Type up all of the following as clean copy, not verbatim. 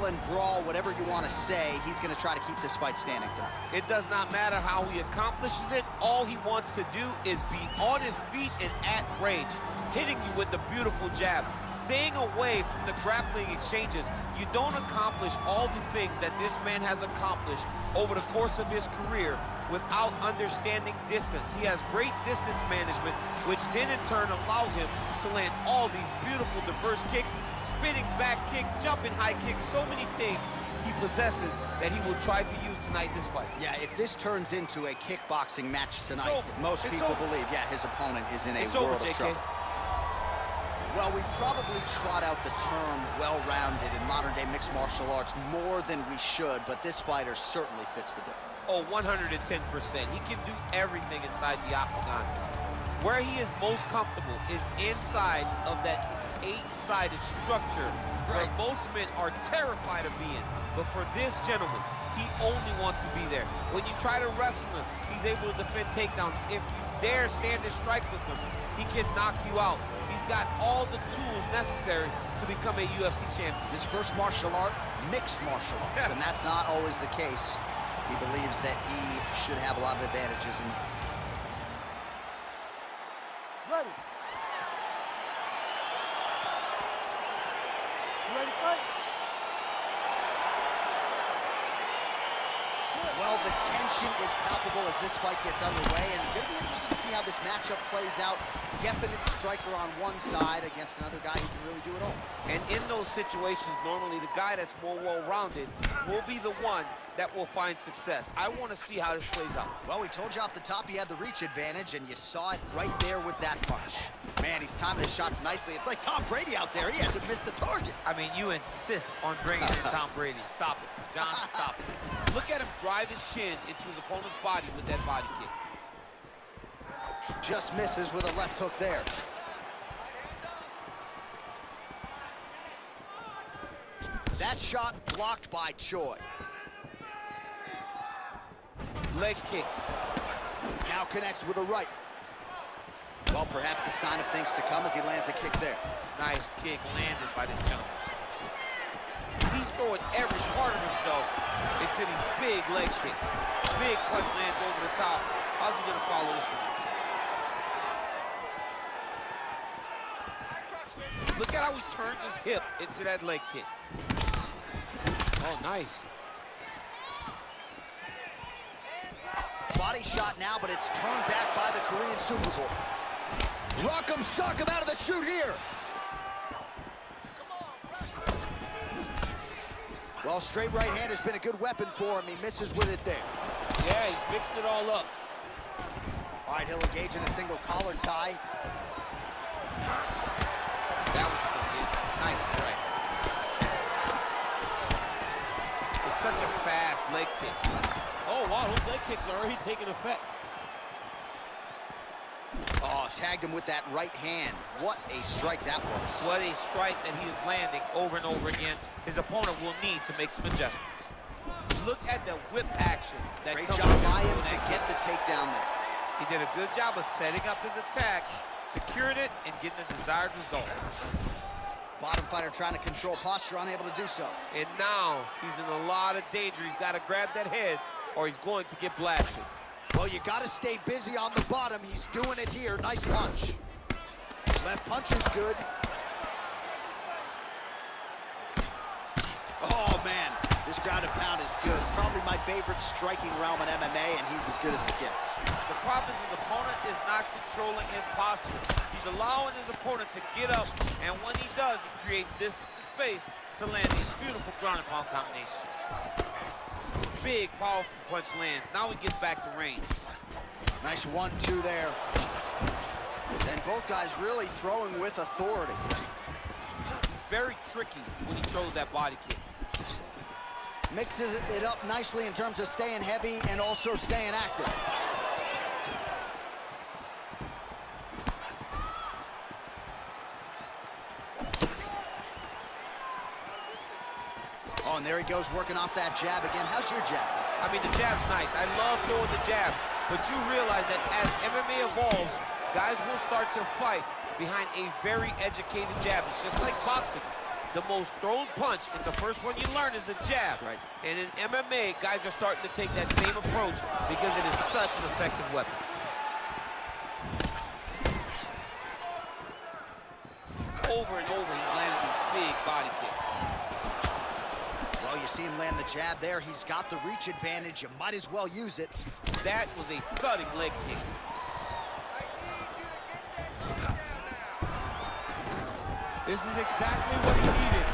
violent brawl, whatever you want to say, he's going to try to keep this fight standing tonight. It does not matter how he accomplishes it. All he wants to do is be on his feet and at range, hitting you with the beautiful jab, staying away from the grappling exchanges. You don't accomplish all the things that this man has accomplished over the course of his career without understanding distance. He has great distance management, which then in turn allows him to land all these beautiful diverse kicks, spinning back kick, jumping high kick, so many things he possesses that he will try to use tonight in this fight. Yeah, if this turns into a kickboxing match tonight, most people believe, yeah, his opponent is in a world of trouble. Well, we probably trot out the term well-rounded in modern-day mixed martial arts more than we should, but this fighter certainly fits the bill. Oh, 110%. He can do everything inside the octagon. Where he is most comfortable is inside of that 8-sided structure where most men are terrified of being. But for this gentleman, he only wants to be there. When you try to wrestle him, he's able to defend takedowns. If you dare stand and strike with him, he can knock you out. He's got all the tools necessary to become a UFC champion. His first martial art, mixed martial arts, and that's not always the case. He believes that he should have a lot of advantages. Ready. You ready to fight? Well, the tension is palpable as this fight gets underway, and it's going to be interesting to see how this matchup plays out. Definite striker on one side against another guy who can really do it all. And in those situations, normally the guy that's more well-rounded will be the one that will find success. I want to see how this plays out. Well, we told you off the top he had the reach advantage, and you saw it right there with that punch. Man, he's timing his shots nicely. It's like Tom Brady out there. He hasn't missed the target. I mean, you insist on bringing in Tom Brady. Stop it. John, stop it. Look at him drive his shin into his opponent's body with that body kick. Just misses with a left hook there. That shot blocked by Choi. Leg kick. Now connects with a right. Well, perhaps a sign of things to come as he lands a kick there. Nice kick landed by this gentleman. He's throwing every part of himself into these big leg kicks. Big punch lands over the top. How's he gonna follow this one? Look at how he turns his hip into that leg kick. Oh, nice. Body shot now, but it's turned back by the Korean Super Bowl. Rock'em sock him out of the chute here. Well, straight right hand has been a good weapon for him. He misses with it there. Yeah, he's mixing it all up. All right, he'll engage in a single collar tie. That was good. Nice strike. It's such a fast leg kick. Oh, wow, those leg kicks are already taking effect. Oh, tagged him with that right hand. What a strike that was. What a strike that he is landing over and over again. His opponent will need to make some adjustments. Look at the whip action. Great job by him to get the takedown there. He did a good job of setting up his attack, securing it, and getting the desired result. Bottom fighter trying to control posture, unable to do so. And now he's in a lot of danger. He's got to grab that head or he's going to get blasted. Well, you got to stay busy on the bottom. He's doing it here. Nice punch. Left punch is good. Oh, man. This ground and pound is good. Probably my favorite striking realm in MMA, and he's as good as it gets. The problem is his opponent is not controlling his posture. He's allowing his opponent to get up, and when he does, he creates distance and space to land these beautiful ground and pound combinations. Big, powerful punch lands. Now he gets back to range. Nice 1-2 there. And both guys really throwing with authority. He's very tricky when he throws that body kick. Mixes it up nicely in terms of staying heavy and also staying active. Oh, and there he goes, working off that jab again. How's your jab? I mean, the jab's nice. I love throwing the jab, but you realize that as MMA evolves, guys will start to fight behind a very educated jab. It's just like boxing. the most thrown punch, and the first one you learn is a jab. Right. And in MMA, guys are starting to take that same approach because it is such an effective weapon. Over and over, he's landed these big body kicks. Well, you see him land the jab there. He's got the reach advantage. You might as well use it. That was a thudding leg kick. This is exactly what he needed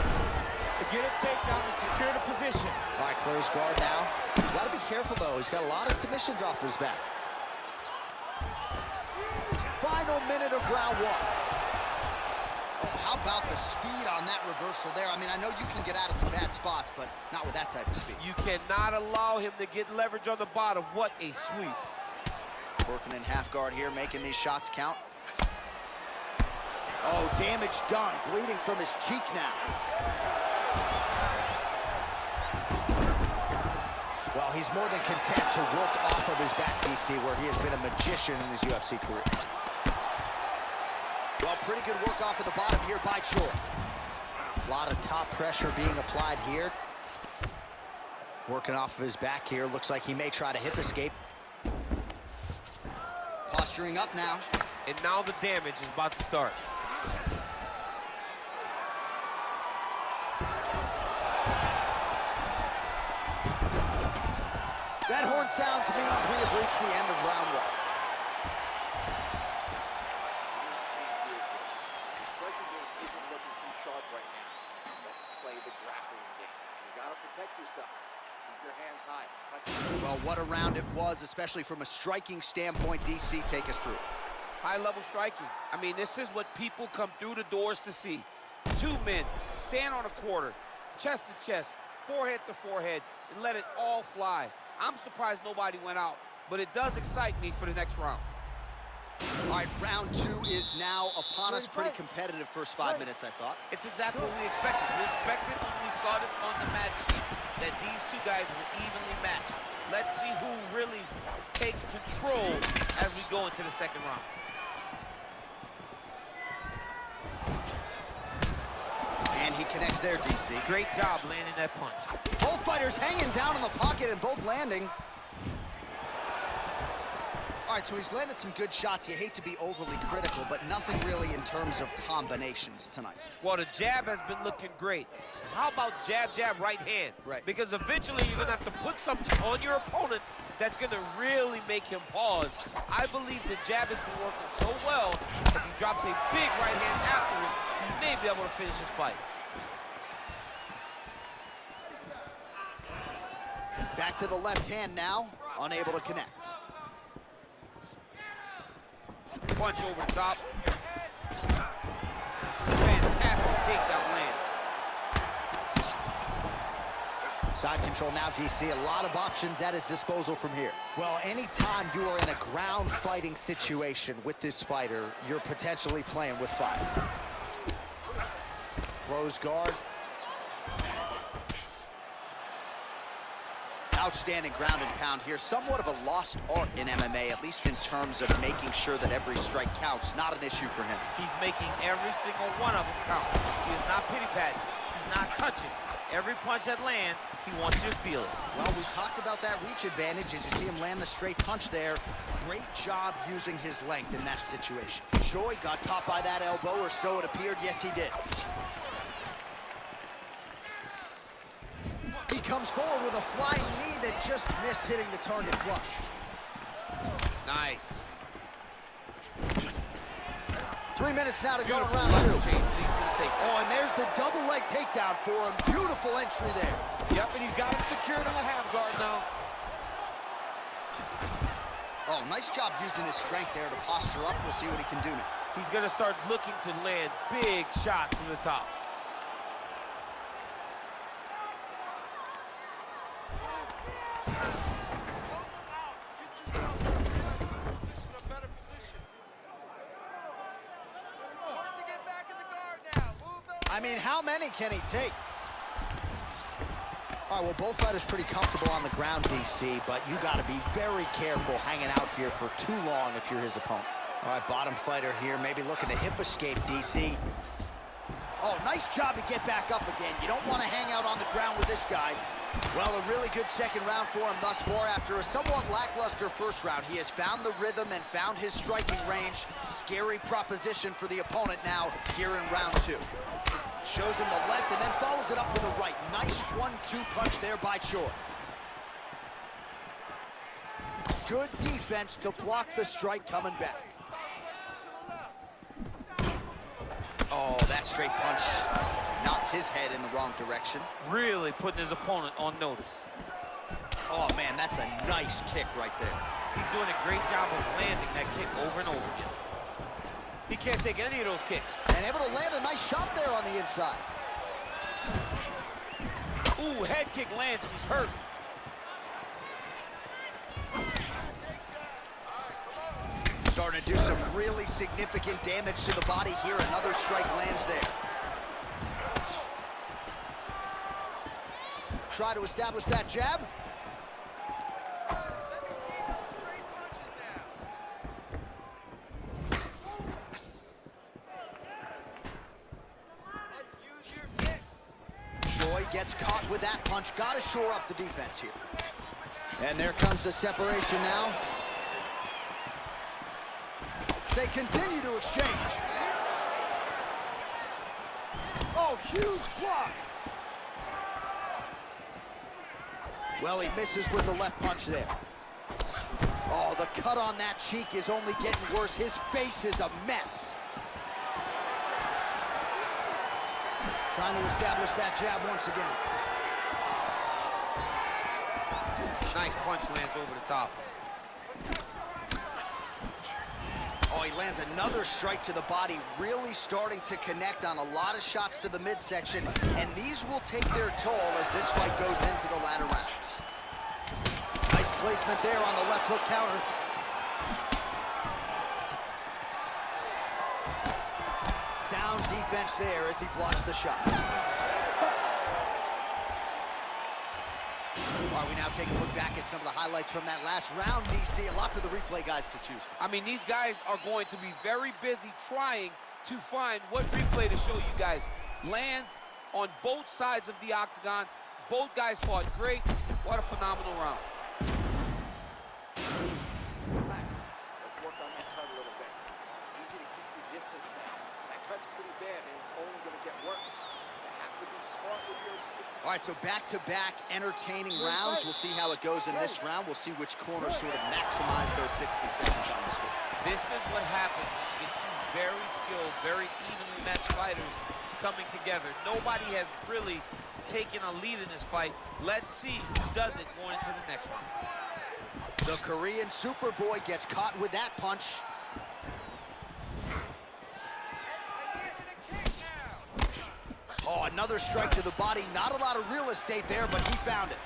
to get a takedown and secure the position. All right, close guard now. You got to be careful, though. He's got a lot of submissions off his back. Final minute of round one. Oh, how about the speed on that reversal there? I mean, I know you can get out of some bad spots, but not with that type of speed. You cannot allow him to get leverage on the bottom. What a sweep. Working in half guard here, making these shots count. Oh, damage done. Bleeding from his cheek now. Well, he's more than content to work off of his back, DC, where he has been a magician in his UFC career. Well, pretty good work off of the bottom here by Choi. A lot of top pressure being applied here. Working off of his back here. Looks like he may try to hip escape. Posturing up now. And now the damage is about to start. That horn sounds means we have reached the end of round one. The striking game isn't looking too sharp right now. Let's play the grappling game. You gotta protect yourself. Keep your hands high. Well, what a round it was, especially from a striking standpoint. DC, take us through. High-level striking. I mean, this is what people come through the doors to see. Two men stand on a quarter, chest to chest, forehead to forehead, and let it all fly. I'm surprised nobody went out, but it does excite me for the next round. All right, round two is now upon us. Pretty competitive first 5 minutes, I thought. It's exactly what we expected. We expected when we saw this on the match sheet that these two guys were evenly matched. Let's see who really takes control as we go into the second round. And he connects there, DC. Great job landing that punch. Both fighters hanging down in the pocket and both landing. All right, so he's landed some good shots. You hate to be overly critical, but nothing really in terms of combinations tonight. Well, the jab has been looking great. How about jab, jab, right hand? Right. Because eventually you're going to have to put something on your opponent that's going to really make him pause. I believe the jab has been working so well, if he drops a big right hand after it, he may be able to finish his fight. Back to the left hand now, unable to connect. Punch over the top. Fantastic takedown land. Side control now, DC. A lot of options at his disposal from here. Well, anytime you are in a ground fighting situation with this fighter, you're potentially playing with fire. Close guard. Outstanding ground and pound here. Somewhat of a lost art in MMA, at least in terms of making sure that every strike counts. Not an issue for him. He's making every single one of them count. He is not pity-patting. He's not touching. Every punch that lands, he wants you to feel it. Well, we talked about that reach advantage as you see him land the straight punch there. Great job using his length in that situation. Choi got caught by that elbow, or so it appeared. Yes, he did. He comes forward with a flying knee that just missed hitting the target flush. Nice. 3 minutes now to go in round two. Oh, and there's the double leg takedown for him. Beautiful entry there. Yep, and he's got him secured on the half guard now. Oh, nice job using his strength there to posture up. We'll see what he can do now. He's going to start looking to land big shots from the top. I mean, how many can he take? All right, well, both fighters pretty comfortable on the ground, DC, but you got to be very careful hanging out here for too long if you're his opponent. All right, bottom fighter here, maybe looking to hip escape, DC. Oh, nice job to get back up again. You don't want to hang out on the ground with this guy. Well, a really good second round for him thus far. After a somewhat lackluster first round, he has found the rhythm and found his striking range. Scary proposition for the opponent now here in round 2. Shows him the left and then follows it up with a right. Nice 1-2 punch there by Choi. Good defense to block the strike coming back. Oh, that straight punch knocked his head in the wrong direction. Really putting his opponent on notice. Oh, man, that's a nice kick right there. He's doing a great job of landing that kick over and over again. He can't take any of those kicks. And able to land a nice shot there on the inside. Ooh, head kick lands and he's hurt. Starting to do some really significant damage to the body here. Another strike lands there. Try to establish that jab. Choi gets caught with that punch. Got to shore up the defense here. And there comes the separation now. They continue to exchange. Oh, huge block. Well, he misses with the left punch there. Oh, the cut on that cheek is only getting worse. His face is a mess. Trying to establish that jab once again. Nice punch lands over the top. Oh, he lands another strike to the body, really starting to connect on a lot of shots to the midsection, and these will take their toll as this fight goes into the latter rounds. Nice placement there on the left hook counter. Sound defense there as he blocks the shot. All right, we now take a look back at some of the highlights from that last round, DC. A lot for the replay guys to choose from. I mean, these guys are going to be very busy trying to find what replay to show you guys. Lands on both sides of the octagon. Both guys fought great. What a phenomenal round. Relax. Let's work on that cut a little bit. Need you to keep your distance now. That cut's pretty bad, and it's only going to get worse. You have to be smart with your experience. All right, so back-to-back entertaining rounds. We'll see how it goes in this round. We'll see which corner sort of maximize those 60 seconds on the stage. This is what happens when you get two very skilled, very evenly matched fighters coming together. Nobody has really taken a lead in this fight. Let's see who does it going into the next round. The Korean Superboy gets caught with that punch. Oh, another strike to the body. Not a lot of real estate there, but he found it.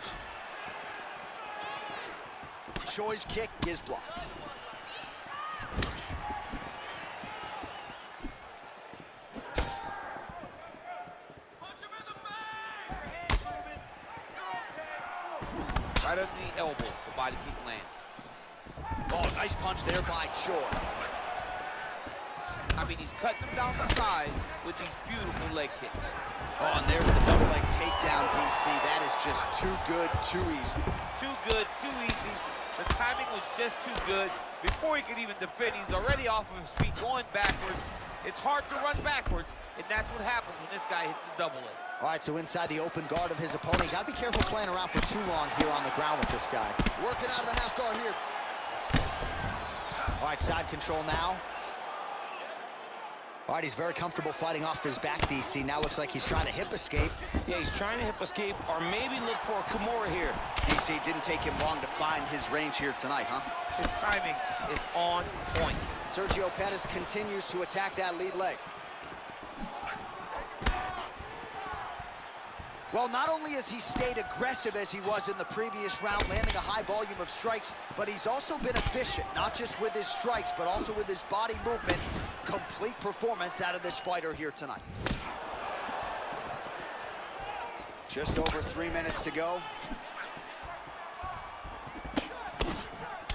Choi's kick is blocked. Right under the elbow, the body kick lands. Oh, nice punch there by Choi. I mean, he's cutting them down to size with these beautiful leg kicks. Oh, and there's the double leg takedown, DC. That is just too good, too easy. Too good, too easy. The timing was just too good. Before he could even defend, he's already off of his feet, going backwards. It's hard to run backwards, and that's what happens when this guy hits his double leg. All right, so inside the open guard of his opponent. Got to be careful playing around for too long here on the ground with this guy. Working out of the half guard here. All right, side control now. All right, he's very comfortable fighting off his back, DC. Now looks like he's trying to hip escape. Yeah, he's trying to hip escape or maybe look for a Kimura here. DC, didn't take him long to find his range here tonight, huh? His timing is on point. Sergio Pettis continues to attack that lead leg. Well, not only has he stayed aggressive as he was in the previous round, landing a high volume of strikes, but he's also been efficient, not just with his strikes, but also with his body movement. Complete performance out of this fighter here tonight. Just over 3 minutes to go.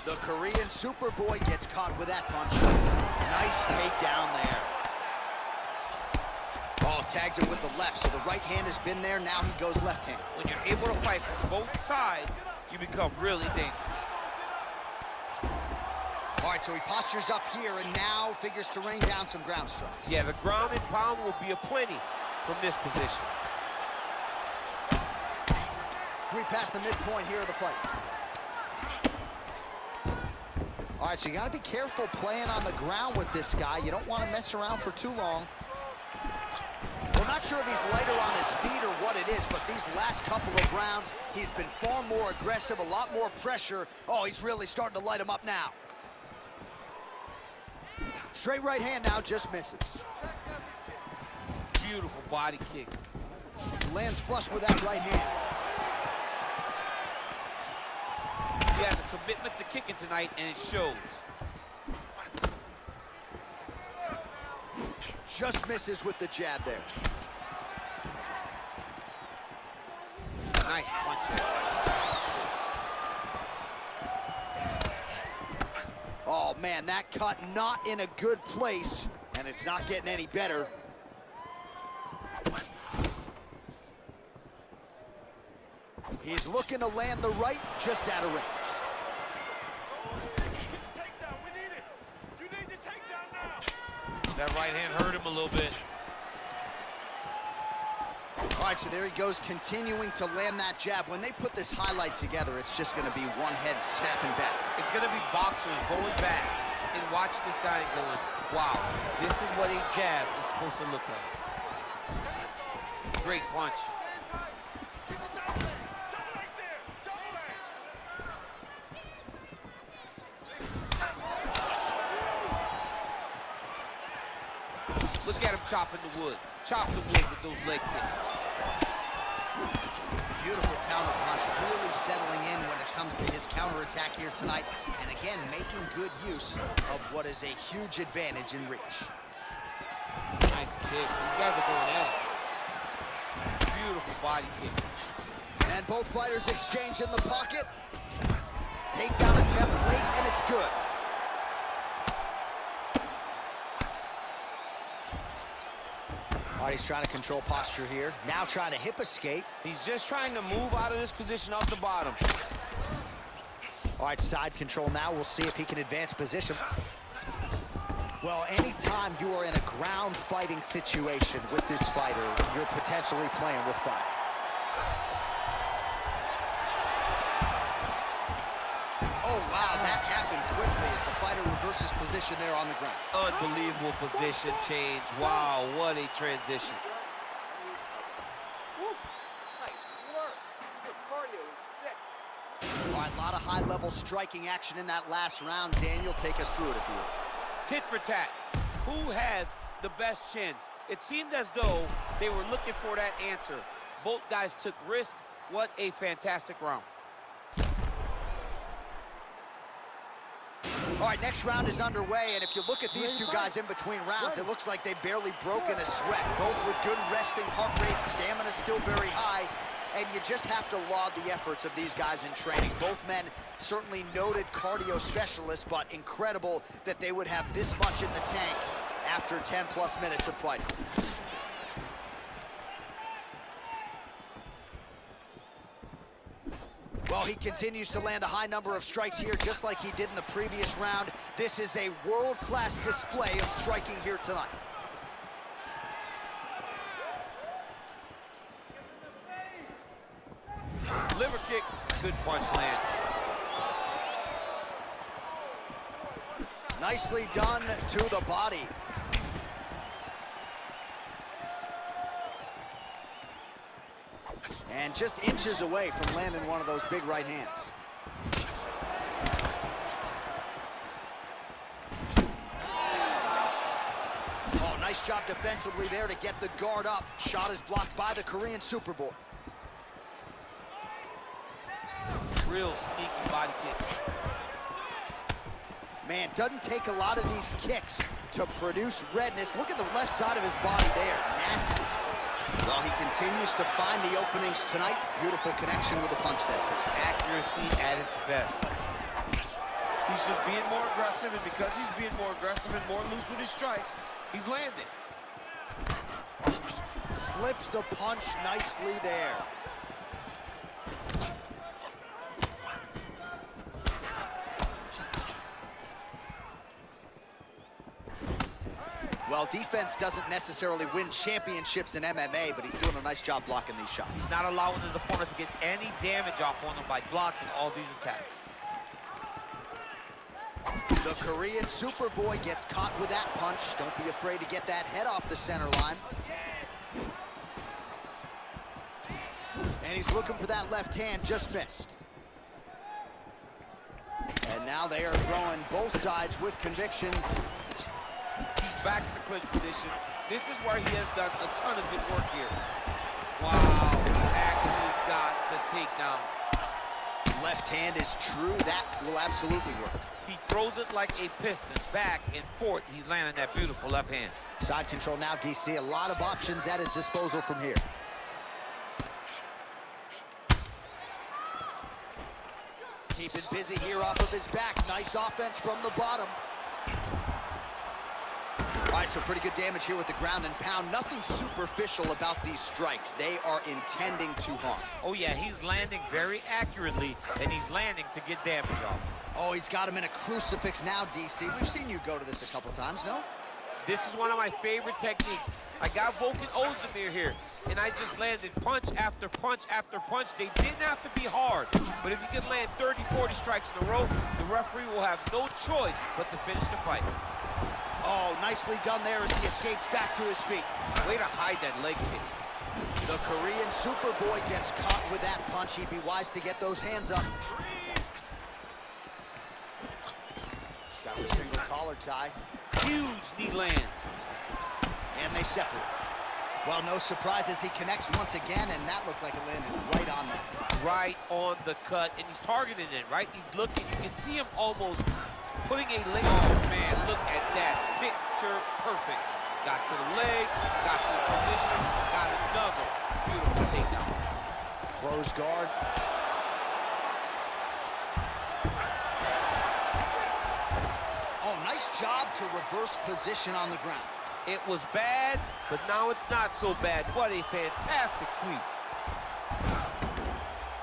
The Korean Superboy gets caught with that punch. Nice takedown there. Oh, tags him with the left, so the right hand has been there. Now he goes left hand. When you're able to fight from both sides, you become really dangerous. All right, so he postures up here and now figures to rain down some ground strikes. Yeah, the ground and pound will be aplenty from this position. 3 past the midpoint here of the fight. All right, so you gotta be careful playing on the ground with this guy. You don't want to mess around for too long. We're not sure if he's lighter on his feet or what it is, but these last couple of rounds, he's been far more aggressive, a lot more pressure. Oh, he's really starting to light him up now. Straight right hand now, just misses. Beautiful body kick. Lands flush with that right hand. He has a commitment to kicking tonight, and it shows. Just misses with the jab there. Nice punch there. Oh, man, that cut not in a good place, and it's not getting any better. He's looking to land the right, just out of range. That right hand hurt him a little bit. All right, so there he goes, continuing to land that jab. When they put this highlight together, it's just going to be one head snapping back. It's going to be boxers going back and watching this guy and going, wow, this is what a jab is supposed to look like. Great punch. Look at him chopping the wood. Chop the wood with those leg kicks. Beautiful counter punch, really settling in when it comes to his counterattack here tonight. And again, making good use of what is a huge advantage in reach. Nice kick. These guys are going at it. Beautiful body kick. And both fighters exchange in the pocket. Takedown attempt late, and it's good. All right, he's trying to control posture here. Now trying to hip escape. He's just trying to move out of this position off the bottom. All right, side control now. We'll see if he can advance position. Well, anytime you are in a ground fighting situation with this fighter, you're potentially playing with fire. Oh, wow, that happened quickly as the fighter reverses position there on the ground. Unbelievable position change. Wow, what a transition. Nice work. Your cardio is sick. All right, a lot of high-level striking action in that last round. Daniel, take us through it if you will. Tit for tat. Who has the best chin? It seemed as though they were looking for that answer. Both guys took risk. What a fantastic round. All right, next round is underway, and if you look at these two guys in between rounds, it looks like they've barely broken a sweat. Both with good resting heart rates, stamina still very high, and you just have to laud the efforts of these guys in training. Both men certainly noted cardio specialists, but incredible that they would have this much in the tank after 10+ minutes of fighting. Well, he continues to land a high number of strikes here, just like he did in the previous round. This is a world-class display of striking here tonight. Liver kick, good punch land. Nicely done to the body. And just inches away from landing one of those big right hands. Oh, nice job defensively there to get the guard up. Shot is blocked by the Korean Superboy. Real sneaky body kick. Man, doesn't take a lot of these kicks to produce redness. Look at the left side of his body there. Nasty. Well, he continues to find the openings tonight. Beautiful connection with the punch there. Accuracy at its best. He's just being more aggressive, and because he's being more aggressive and more loose with his strikes, he's landing. flips the punch nicely there. Well, defense doesn't necessarily win championships in MMA, but he's doing a nice job blocking these shots. He's not allowing his opponent to get any damage off on him by blocking all these attacks. The Korean Superboy gets caught with that punch. Don't be afraid to get that head off the center line. And he's looking for that left hand, just missed. And now they are throwing both sides with conviction. He's back in the clinch position. This is where he has done a ton of good work here. Wow, he actually got the takedown. Left hand is true. That will absolutely work. He throws it like a piston, back and forth. He's landing that beautiful left hand. Side control now, DC. A lot of options at his disposal from here. Keeping busy here off of his back. Nice offense from the bottom. All right, so pretty good damage here with the ground and pound. Nothing superficial about these strikes. They are intending to harm. Oh, yeah, he's landing very accurately, and he's landing to get damage off. Oh, he's got him in a crucifix now, DC. We've seen you go to this a couple times, no? This is one of my favorite techniques. I got Volkan Ozdemir here, and I just landed punch after punch after punch. They didn't have to be hard, but if you can land 30, 40 strikes in a row, the referee will have no choice but to finish the fight. Oh, nicely done there as he escapes back to his feet. Way to hide that leg kick. The Korean Superboy gets caught with that punch. He'd be wise to get those hands up. Got a single collar tie. Huge knee land. And they separate. Well, no surprises. He connects once again, and that looked like it landed right on that. Right on the cut, and he's targeting it, right? He's looking. You can see him almost putting a leg. Oh, man, look at that. Picture perfect. Got to the leg, got to the position, got another beautiful takedown. Close guard. Oh, nice job to reverse position on the ground. It was bad, but now it's not so bad. What a fantastic sweep.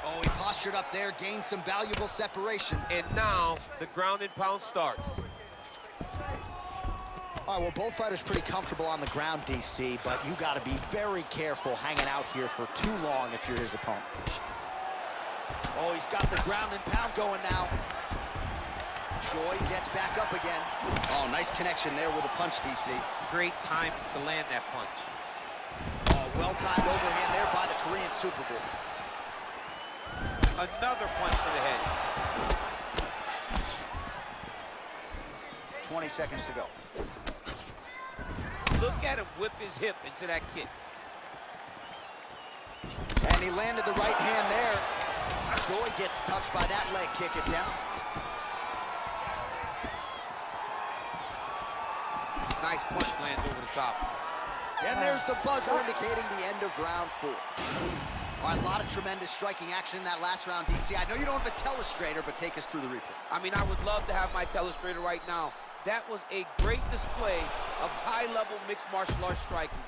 Oh, he postured up there, gained some valuable separation. And now the ground and pound starts. All right, well, both fighters pretty comfortable on the ground, DC, but you got to be very careful hanging out here for too long if you're his opponent. Oh, he's got the ground and pound going now. Choi gets back up again. Oh, nice connection there with a punch, DC. Great time to land that punch. Oh, well-timed overhand there by the Korean Superboy. Another punch to the head. 20 seconds to go. Look at him whip his hip into that kick. And he landed the right hand there. Choi gets touched by that leg kick attempt. Nice punch lands over the top. And there's the buzzer indicating the end of round 4. All right, a lot of tremendous striking action in that last round, DC. I know you don't have a telestrator, but take us through the replay. I mean, I would love to have my telestrator right now. That was a great display of high-level mixed martial arts striking.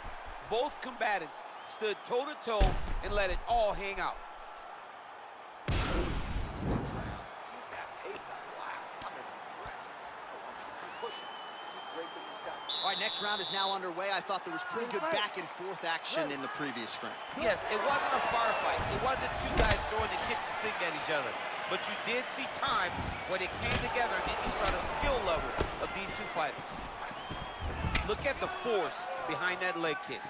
Both combatants stood toe-to-toe and let it all hang out. Keep that pace up. Wow, I'm impressed. I want you to keep pushing. Keep breaking this guy. All right, next round is now underway. I thought there was pretty good back-and-forth action in the previous frame. Yes, it wasn't a firefight. It wasn't two guys throwing the kicks and sing at each other. But you did see times when it came together and you saw the skill level of these two fighters. Look at the force behind that leg kick.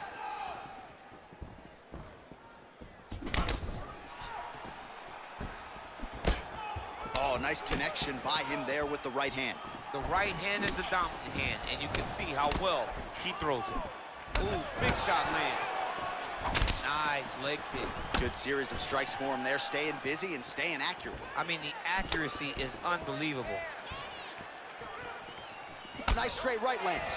Oh, nice connection by him there with the right hand. The right hand is the dominant hand, and you can see how well he throws it. Ooh, big shot lands. Nice leg kick. Good series of strikes for him there, staying busy and staying accurate. I mean, the accuracy is unbelievable. Nice straight right lands.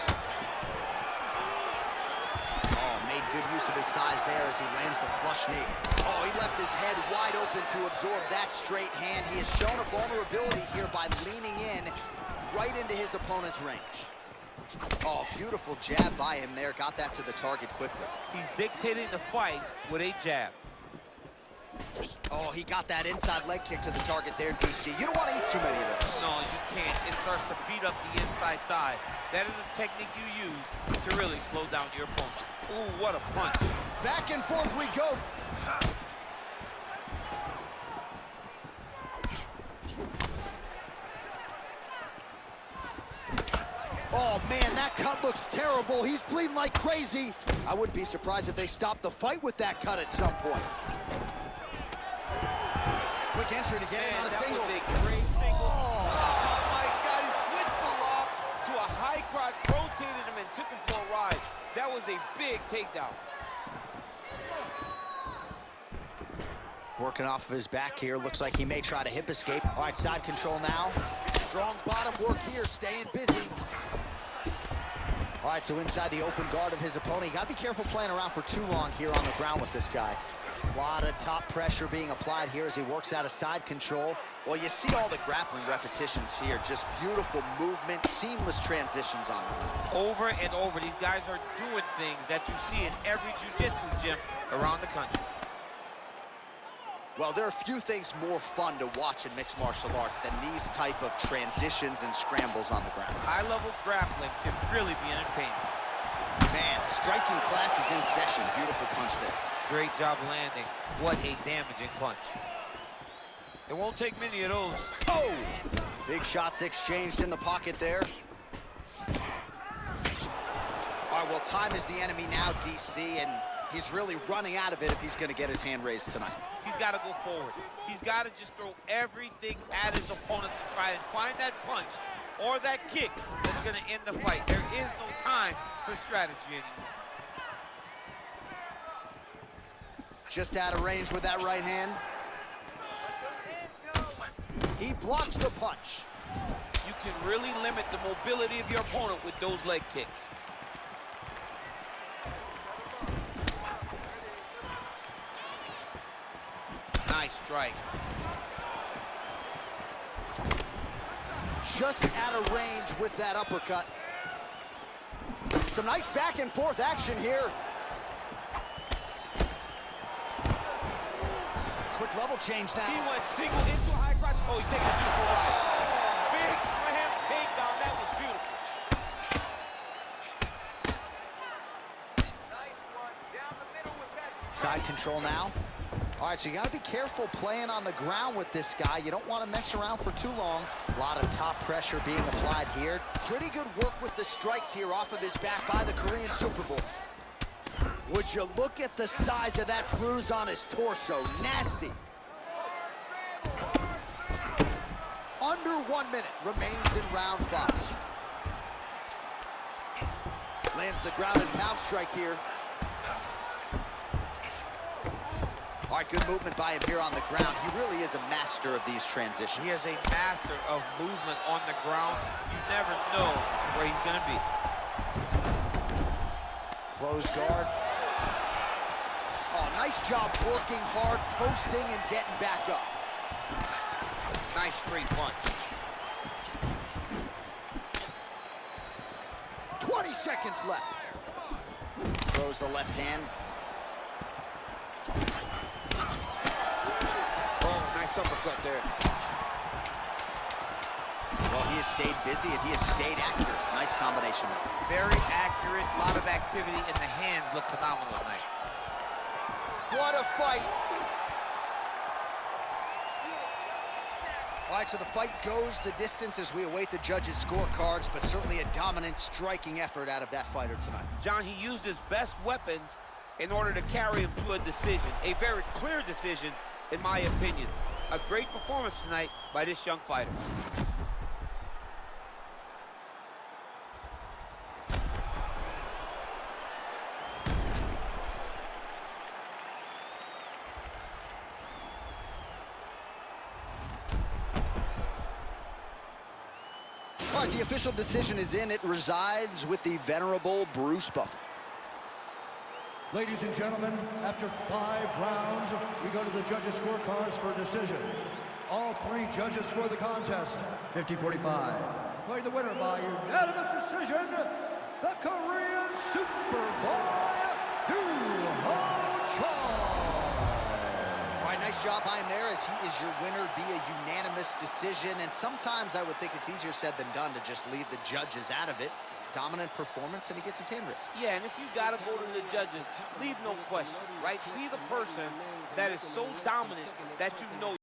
Oh, made good use of his size there as he lands the flush knee. Oh, he left his head wide open to absorb that straight hand. He has shown a vulnerability here by leaning in right into his opponent's range. Oh, beautiful jab by him there. Got that to the target quickly. He's dictating the fight with a jab. Oh, he got that inside leg kick to the target there, DC. You don't want to eat too many of those. No, you can't. It starts to beat up the inside thigh. That is a technique you use to really slow down your opponent. Ooh, what a punch. Back and forth we go. Oh, man, that cut looks terrible. He's bleeding like crazy. I wouldn't be surprised if they stopped the fight with that cut at some point. Quick entry to get in on a single. That was a great single. Oh. Oh, my God, he switched the lock to a high crotch, rotated him, and took him for a ride. That was a big takedown. Working off of his back here. Looks like he may try to hip escape. All right, side control now. Strong bottom work here, staying busy. All right, so inside the open guard of his opponent. You got to be careful playing around for too long here on the ground with this guy. A lot of top pressure being applied here as he works out of side control. Well, you see all the grappling repetitions here. Just beautiful movement, seamless transitions on them. Over and over, these guys are doing things that you see in every jiu-jitsu gym around the country. Well, there are few things more fun to watch in mixed martial arts than these type of transitions and scrambles on the ground. High-level grappling can really be entertaining. Man, striking class is in session. Beautiful punch there. Great job landing. What a damaging punch. It won't take many of those. Oh! Big shots exchanged in the pocket there. All right, well, time is the enemy now, DC, and he's really running out of it if he's going to get his hand raised tonight. He's got to go forward. He's got to just throw everything at his opponent to try and find that punch or that kick that's going to end the fight. There is no time for strategy anymore. Just out of range with that right hand. He blocks the punch. You can really limit the mobility of your opponent with those leg kicks. Nice strike. Just out of range with that uppercut. Some nice back and forth action here. Quick level change now. He went single into a high crotch. Oh, he's taking his beautiful ride. Big slam takedown. That was beautiful. Nice one down the middle with that. Side control now. All right, so you got to be careful playing on the ground with this guy. You don't want to mess around for too long. A lot of top pressure being applied here. Pretty good work with the strikes here off of his back by the Korean Super Bowl. Would you look at the size of that bruise on his torso? Nasty. Under 1 minute remains in round 5. Lands the ground and pound strike here. All right, good movement by him here on the ground. He really is a master of these transitions. He is a master of movement on the ground. You never know where he's going to be. Close guard. Oh, nice job working hard, posting, and getting back up. Nice straight punch. 20 seconds left. Throws the left hand. Oh, nice uppercut there. Well, he has stayed busy and he has stayed accurate. Nice combination. Very accurate, a lot of activity, and the hands look phenomenal tonight. What a fight. All right, so the fight goes the distance as we await the judges' scorecards, but certainly a dominant striking effort out of that fighter tonight. John, he used his best weapons in order to carry him to a decision, a very clear decision, in my opinion. A great performance tonight by this young fighter. All right, the official decision is in. It resides with the venerable Bruce Buffer. Ladies and gentlemen, after 5 rounds, we go to the judges' scorecards for a decision. All 3 judges score the contest 50-45. declaring the winner by unanimous decision, the Korean Superboy, doohochoi. All right, nice job by him there, as he is your winner via unanimous decision. And sometimes I would think it's easier said than done to just leave the judges out of it. Dominant performance, and he gets his hand raised. Yeah, and if you gotta go to the judges, leave no question, right? Be the person that is so dominant that you know